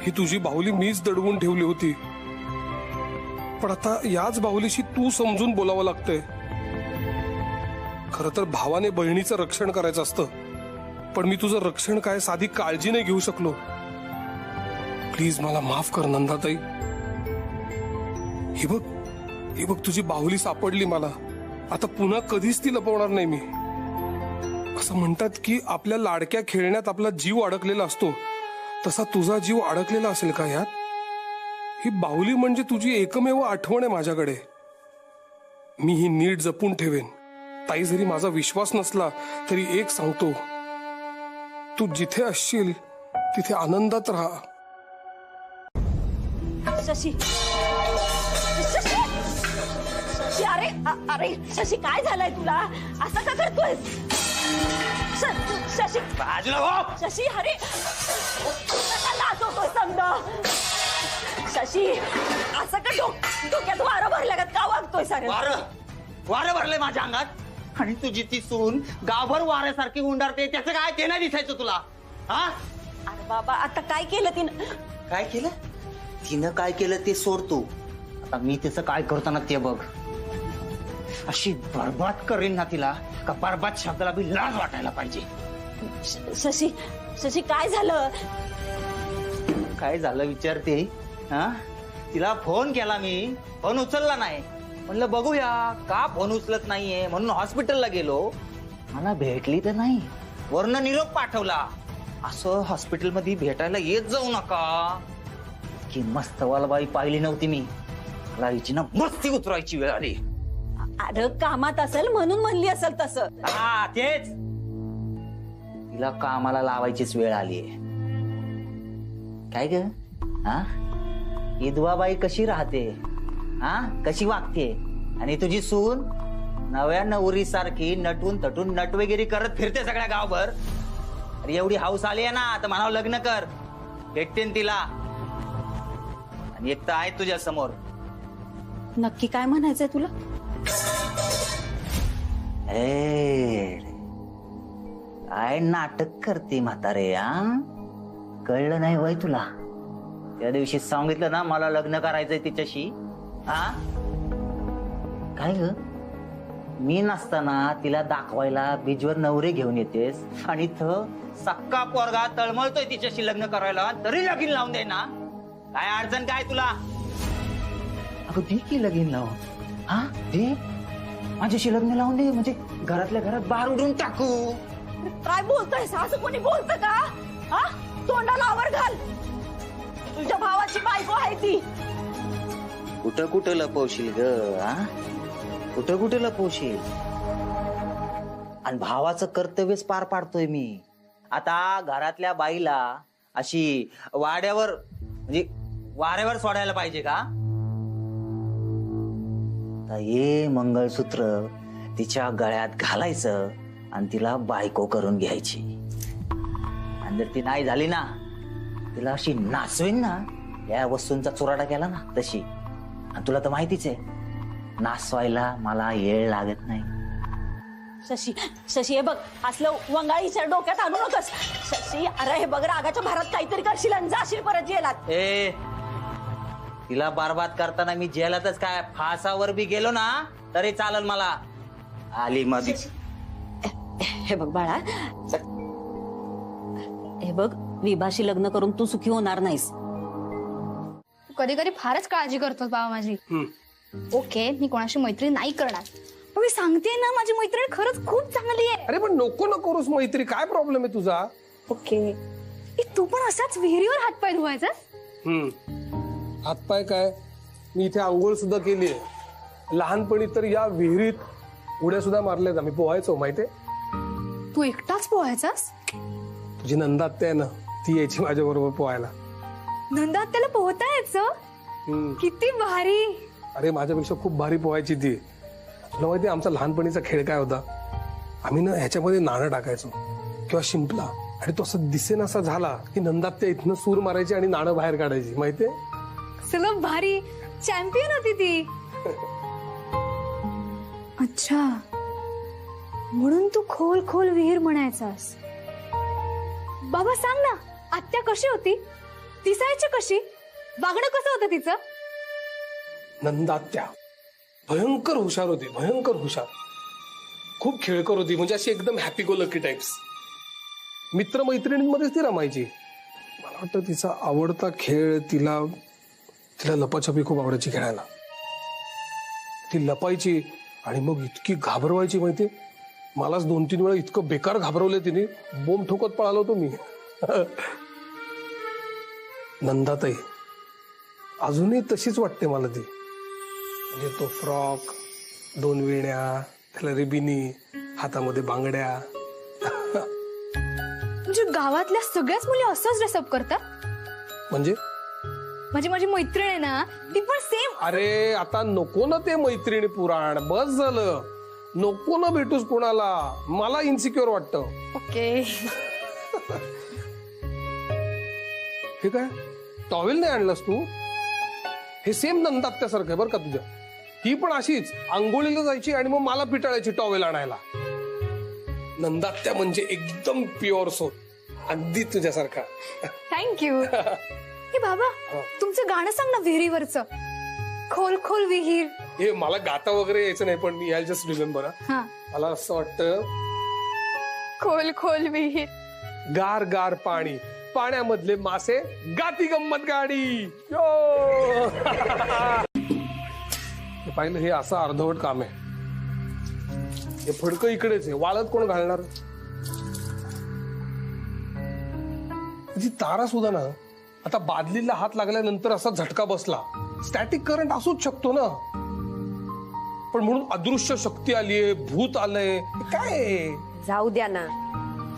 ही तुझी बाहुली मीच दडवून ठेवली होती, पण आता याच बाहुलीशी तू समजून बोलावं लागतंय. खरं तर भावाने बहिणीचं रक्षण करायचं असतं, पण मी तुझं रक्षण काय साधी काळजी नाही घेऊ शकलो. प्लीज मला माफ कर नंदाताई. ही बघ तुझी बाहुली सापडली मला. आता पुन्हा कधीच ती लपवणार नाही मी. असं म्हणतात की आपल्या लाडक्या खेळण्यात आपला जीव अडकलेला असतो, तसा तुझा जीव अडकलेला असेल का यात? ही बाहुली म्हणजे तुझी एकमेव आठवण आहे माझ्याकडे. मी ही नीट जपून ठेवेन. ताई, जरी माझा विश्वास नसला तरी एक सांगतो, तू जिथे असशील तिथे आनंदात राहा. शशी, शशी, शशी, अरे अरे शशी, काय झालंय तुला? असं का करतोयस? शशी, बाजूला हो. शशी, अरे लाजवतोय समजा. शशी, असं का डोक्यात वारं भरल्यागत का वागतोय? सारे वारं भरलंय माझ्या अंगात. आणि तुझी ती सून गावभर वाऱ्यासारखी उंडारते, त्याचं काय ते नाही दिसायचं तुला? हा? अरे बाबा, आता काय केलं तिनं? काय केलं? तिनं काय केलं ते सोड तू. आता मी त्याचं काय करतो ना ते बघ. अशी बरबाद करेन ना तिला का बरबाद शब्दाला बी लाज वाटायला पाहिजे. शशी, शशी, काय झालं? काय झालं विचारते? हा, तिला फोन केला मी, फोन उचलला नाही. म्हणलं बघूया का फोन उचलत नाहीये, म्हणून हॉस्पिटलला गेलो. मला भेटली तर नाही, वरनं निरोप पाठवला, असं हॉस्पिटलमध्ये भेटायला येत जाऊ नका. की मस्त वालबाई पाहिली नव्हती मी. मला हिची ना मस्ती उतरायची वेळ आली. अरे कामात असेल म्हणून म्हणली असेल तसं. हा, तेच. तिला कामाला लावायचीच वेळ आली. काय ग? हा, विधवाबाई कशी राहते, हा, कशी वागते, आणि तुझी सून नव्या नवरी सारखी नटून तटून नटवेगिरी करत फिरते सगळ्या गावभर. अरे एवढी हाऊस आली आहे ना तर म्हणावं लग्न कर, भेटते तिला. आणि एक तर आहे तुझ्या समोर. नक्की काय म्हणायचंय तुला? काय नाटक करते म्हातारे, कळलं नाही वय तुला? त्या दिवशी सांगितलं ना मला लग्न करायचंय तिच्याशी. काय ग, मी नसताना तिला दाखवायला बीजवर नवरे घेऊन येतेस आणि इथं सक्का पोरगा तळमळतोय तिच्याशी लग्न करायला, तरी लगीन लावून दे ना. काय अडचण काय तुला? अगं दे की लगीन लावून. दे, माझ्याशी लग्न लावून दे, म्हणजे घरातल्या घरात बाहेर उडून टाकू. काय बोलतोय? असं कोणी बोलतं का? हा, तोंडाला आवर घाल. तुझ्या भावाची बायको आहे ती. कुठं कुठं लपवशील ग? कुठं कुठं लपवशील? आणि भावाचं कर्तव्यच पार पाडतोय मी. आता घरातल्या बाईला अशी वाड्यावर म्हणजे वाऱ्यावर सोडायला पाहिजे का? हे मंगळसूत्र तिच्या गळ्यात घालायचं आणि तिला बायको करून घ्यायची. आणि जर ती नाही झाली ना, तिला अशी नाचवेन ना, या वस्तूंचा चुराडा केला ना तशी. आणि तुला तर माहितीच आहे, नाचवायला मला येळ लागत नाही. शशी, शशी हे बघ, असलं वंगाळीच्या डोक्यात आणू नकोस. शशी, अरे हे बघ, रागाच्या भारात काहीतरी करशील आणि जाशील परत जेलात. तिला बरबाद करताना मी जेलातच काय फासावर बी गेलो ना तरी चालेल मला. आली मग. हे बघ बाळा, हे बघ, विभाशी लग्न करून तू सुखी होणार नाहीस. कधी कधी फारच काळजी करतो बाबा माझी. ओके, मी कोणाशी मैत्री नाही करणार, पण मी सांगते ना, माझी मैत्रीण खरंच खूप चांगली आहे. अरे पण नको ना करूस मैत्री, काय प्रॉब्लेम आहे तुझा? ओके, तू पण असाच विहिरीवर हातपाय धुवायचा? हातपाय काय, मी इथे आंघोळ सुद्धा केली आहे. लहानपणी तर या विहिरीत उड्या सुद्धा मारल्यात आम्ही, पोहायचो माहितीये. तू एकटाच पोहायचास? तुझी नंदात्या आहे ना, ती यायची माझ्या बरोबर पोहायला. नंदात त्याला पोहता यायचं? किती भारी. अरे माझ्यापेक्षा खूप भारी पोहायची ती. तुला माहिती आमचा लहानपणीचा खेळ काय होता? आम्ही ना ह्याच्यामध्ये नाणं टाकायचो किंवा शिंपला, आणि तो असं दिसेनासा झाला की नंदात्या इथनं सूर मारायची आणि नाणं बाहेर काढायची. माहितीये? सगळं भारी. चॅम्पियन होती ती. अच्छा, म्हणून तू खोल खोल विहीर म्हणायचास. बाबा सांग ना, आत्या कशी होती? दिसायची कशी? वागणं कसं होतं तिचं? नंदात्या भयंकर हुशार होती, भयंकर हुशार. खूप खेळकर होती, म्हणजे अशी एकदम हॅपी गो लकी टाइप्स. मित्रमैत्रिणींमध्येच ती रमायची. मला वाटतं तिचा आवडता खेळ, तिला लपाछपी खूप आवडायची खेळायला. ती लपायची आणि मग इतकी घाबरवायची माहिती. मलाच 2-3 वेळा इतकं बेकार घाबरवलं तिने, बोंब ठोकत पळालो होतो मी. नंदाताई अजूनही तशीच वाटते मला ती. म्हणजे तो फ्रॉक, 2 वेण्या, त्याला रिबिनी, हातामध्ये बांगड्या. म्हणजे गावातल्या सगळ्याच मुली असंच ड्रेसअप करतात? म्हणजे माझी मैत्रीण आहे ना, ती पण सेम. अरे आता नको ना ते मैत्रिणी पुराण, बस झालं. नको ना भेटूस कोणाला, मला इन्सिक्युअर वाटतं. ओके. हे काय, टॉवेल नाही आणलास तू? हे सेम नंदात्यासारखं आहे बरं का तुझ्या. ती पण अशीच आंघोळीला जायची आणि मग मला पिटाळायची टॉवेल आणायला. नंदात्या म्हणजे एकदम प्युअर सोल, अगदी तुझ्यासारखा. थँक्यू. हे बाबा, तुमचं गाणं सांग ना विहिरीवरचं, खोल खोल विहीर. हे मला गाता वगैरे यायचं नाही, पण मी आय जस्ट रिमेंबर. मला असं वाटतं, खोल खोल विहीर, गार गार पाणी, पाण्यामधले मासे, गाती गंमत गाडी. पाहिलं, हे असं अर्धवट काम आहे. हे फडकं इकडेच आहे, वाळत कोण घालणार? जी तारा सुद्धा ना, आता बादलीला हात लागल्यानंतर असा झटका बसला, स्टॅटिक करंट असूच शकतो ना. पण म्हणून अदृश्य शक्ती आलीये, भूत आलंय, काय? जाऊ द्या ना,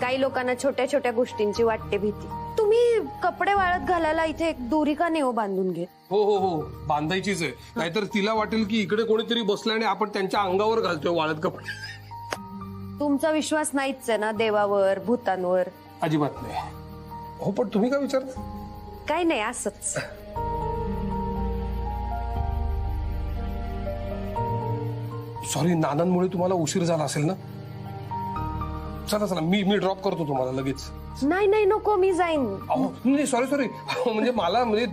काही लोकांना छोट्या छोट्या गोष्टींची वाटते भीती. तुम्ही कपडे वाळत घालायला इथे एक दोरी का नाही हो बांधून घेत? हो हो हो, बांधायचीच आहे, नाहीतर तिला वाटेल की इकडे कोणीतरी बसलं आणि आपण त्यांच्या अंगावर घालतोय वाळत कपडे. तुमचा विश्वास नाहीच आहे ना देवावर भूतांवर? अजिबात नाही. हो, पण तुम्ही काय विचारता? काही नाही, असंच. सॉरी, नानांमुळे तुम्हाला उशीर झाला असेल ना. चला चला, मी ड्रॉप करतो तुम्हाला लगेच. नाही नाही नको, मी जाईन. अहो नाही, सॉरी म्हणजे मला म्हणजे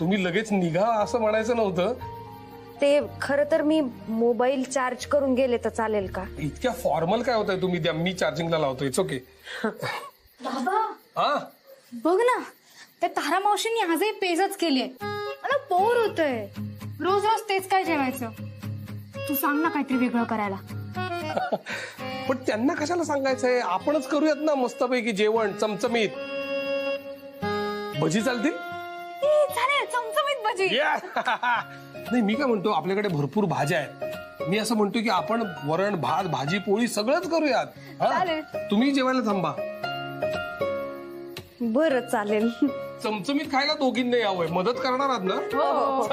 तुम्ही लगेच निघा असं म्हणायचं नव्हतं. ते खरं तर मी मोबाईल चार्ज करून गेले तर चालेल का? इतक्या फॉर्मल काय होतंय तुम्ही, द्या मी चार्जिंगला लावतो. It's okay. बाबा हा, बघ ना, त्या तारा मावशींनी आजही पेजच केलीये. मला बोर होतंय, रोज रोज तेच काय जेवायचं. तू सांग ना काहीतरी वेगळं करायला. पण त्यांना कशाला सांगायचंय, आपणच करूयात ना मस्तपैकी जेवण चमचमीत. भजी चालतील? चालेल, चमचमीत भजी. नाही, मी काय म्हणतो, आपल्याकडे भरपूर भाज्या आहेत. मी असं म्हणतो की आपण वरण भात भाजी पोळी सगळंच करूयात. चालेल. तुम्ही जेवायला थांबा. बरं चालेल. चमचमीत खायला दोघींना यावंय, मदत करणार आहात ना? हो.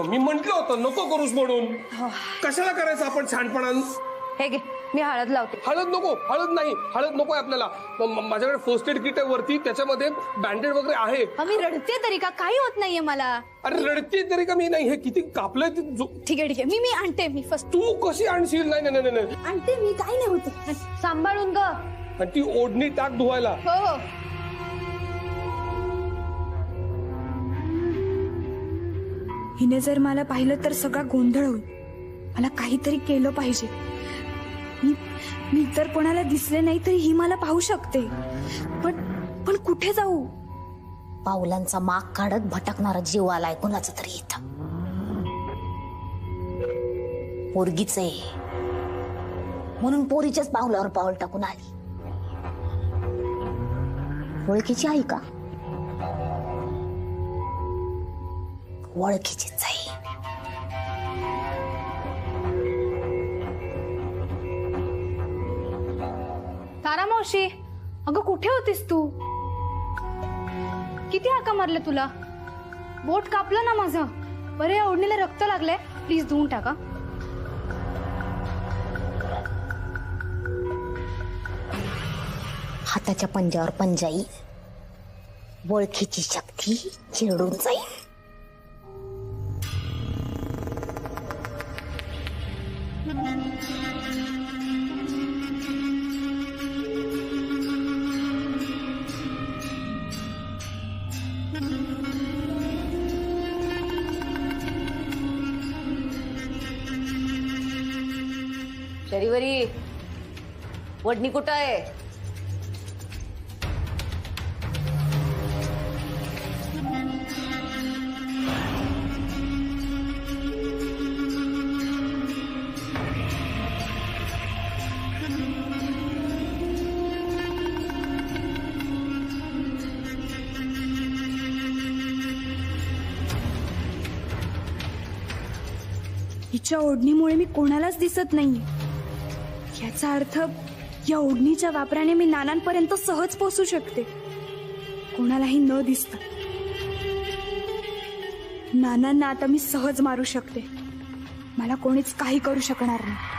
मी म्हंटल होतं नको करूस म्हणून. कशाला करायचं आपण छानपणान. हे घे, मी हळद लावते. हळद नको, हळद नकोय आपल्याला. माझ्याकडे फर्स्ट एड किट आहे वरती, त्याच्यामध्ये बँडेड वगैरे आहे. मी रडते तरी का? काही होत नाहीये मला. अरे रडते तरी का? मी नाही, हे किती कापलंय. ठीक आहे, मी आणते. मी फर्स्ट. तू कशी आणशील? नाही आणते मी, काही नाही होत. सांभाळून ग. आणि ती ओढणी टाक धुवायला. हो. हिने जर मला पाहिलं तर सगळा गोंधळ होईल. मला काहीतरी केलं पाहिजे. मी तर कोणाला दिसले नाही तरी ही मला पाहू शकते. पण कुठे जाऊ? पावलांचा माग काढत भटकणारा जीव आलाय कोणाचा तरी इथं. पोरगीच आहे म्हणून पोरीच्याच पावलावर पाऊल टाकून आली. ओळखीची आई का? ओळखीचीच आहे. तारा मावशी, अगं कुठे होतीस तू? किती हाका मारले तुला? बोट कापलं ना माझं. बरे, या ओढणीला रक्त लागलंय, प्लीज धुवून टाका. हाताच्या पंजावर पंजाई, ओळखीची शक्ती चिरडून जाईल. शरीवरी वडणी कुठं आहे? हिच्या ओढणीमुळे मी कोणालाच दिसत नाहीये. याचा अर्थ या ओढणीच्या वापराने मी नानांपर्यंत सहज पोहोचू शकते, कोणालाही न दिसता. नानांना आता मी सहज मारू शकते. मला कोणीच काही करू शकणार नाही.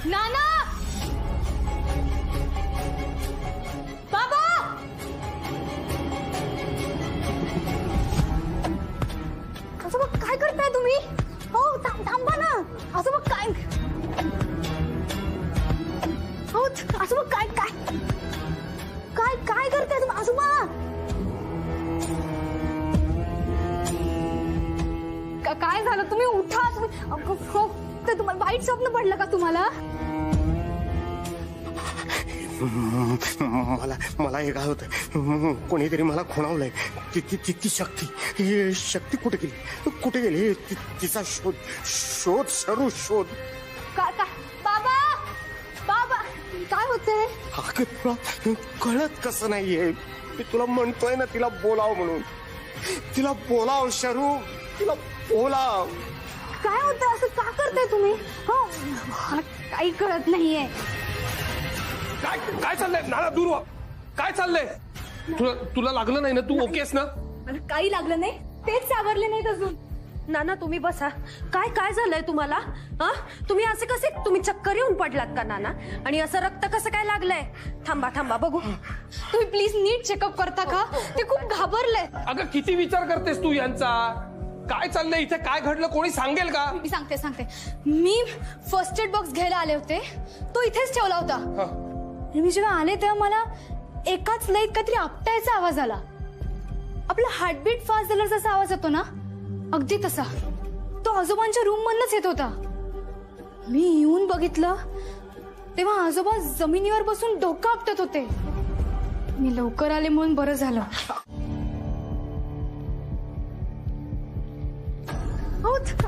नाना, बाबा, आजोबा काय करताय तुम्ही? हो, थांबा ना आजोबा. काय हो आजोबा, काय काय काय काय करताय तुम्ही आजोबा? काय झालं? तुम्ही उठा. तुम्ही ते तुम्हाला वाईट स्वप्न पडलं का तुम्हाला? मला हे काय होतं, कोणीतरी मला खुणावलंय. ती शक्ती, ही शक्ती कुठे गेली? तिचा शोध शरू शोध. बाबा बाबा काय होतंय? अगं तुला कळत कसं नाहीये? मी तुला म्हणतोय ना तिला बोलाव म्हणून. तिला बोलाव शरू, तिला बोलाव. काय होतं? असं का करताय तुम्ही? हो मला काही कळत नाहीये. काय चाललंय नाना? दूर व्हा. काय चाललंय? तुला लागलं नाही ना? तू ओकेस ना? मला काही लागलं नाही, तेच सावरले नाहीत अजून. नाना तुम्ही बसा. काय झालंय तुम्हाला? हा तुम्ही असे कसे, तुम्ही चक्कर येऊन पडलात का नाना? आणि असं रक्त कसं काय लागलंय? थांबा बघू. तुम्ही प्लीज नीट चेकअप करता का? ते खूप घाबरले. अगं किती विचार करतेस तू यांचा? काय चाललंय इथे? काय घडलं? कोणी सांगेल का? मी सांगते. मी फर्स्ट एड बॉक्स घ्यायला आले होते, तो इथेच ठेवला होता. आणि मी जेव्हा आले तेव्हा मला एकाच लयीत काहीतरी आपटायचा आवाज आला. आपला हार्टबीट फास्ट झाला जसा आवाज येतो ना, अगदी तसा. तो आजोबांच्या रूम मधनच येत होता. मी येऊन बघितलं तेव्हा आजोबा जमिनीवर बसून डोकं आपटत होते. मी लवकर आले म्हणून बरं झालं.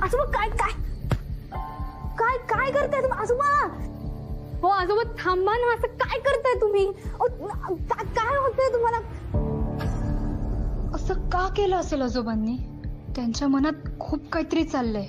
आजोबा काय करताय तुम्ही? आजोबा थांबा ना. असं काय करताय तुम्ही? काय होतंय तुम्हाला? असं का केलं असेल आजोबांनी? त्यांच्या मनात खूप काहीतरी चाललंय.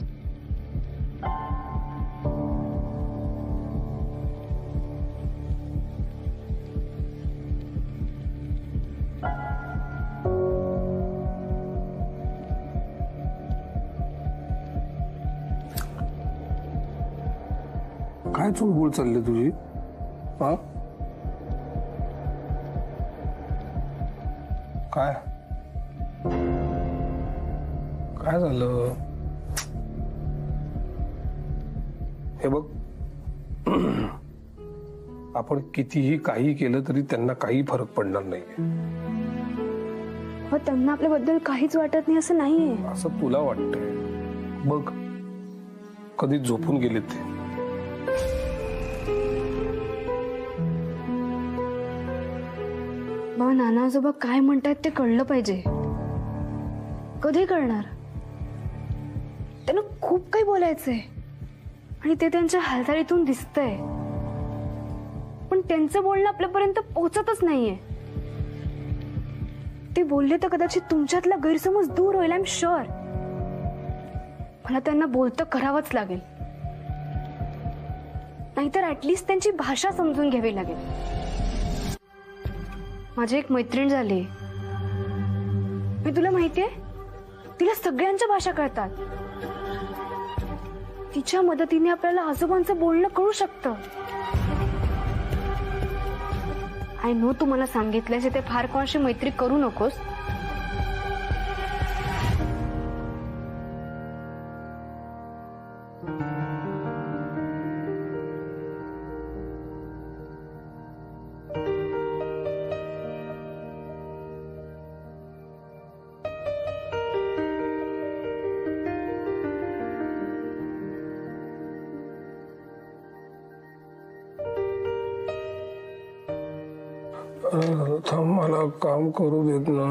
काय चुळबुळ चालली तुझी? हा काय झालं? हे बघ, आपण कितीही काही केलं तरी त्यांना काही फरक पडणार नाहीये. त्यांना आपल्याबद्दल काहीच वाटत नाही असं नाहीये. असं तुला वाटतंय? बघ कधी झोपून गेले ते. बाबा नाना आजोबा काय म्हणतात ते कळलं पाहिजे. कधी कळणार? त्यांना खूप काही बोलायचंय आणि ते त्यांच्या हालचालीतून दिसतंय, पण त्यांचं बोलणं आपल्यापर्यंत पोहोचतच नाहीये. ते बोलले तर कदाचित तुमच्यातला गैरसमज दूर होईल. I am sure. मला त्यांना बोलतं करावंच लागेल, नाहीतर ऍटलिस्ट त्यांची भाषा समजून घ्यावी लागेल. माझी एक मैत्रीण झाली, मी तुला माहितीये, तिला सगळ्यांच्या भाषा कळतात. तिच्या मदतीने आपल्याला आजोबांचं बोलणं कळू शकतं. आय नो तू मला सांगितलंयस ते फार कोणाशी मैत्री करू नकोस. थांब, मला काम करू देत ना.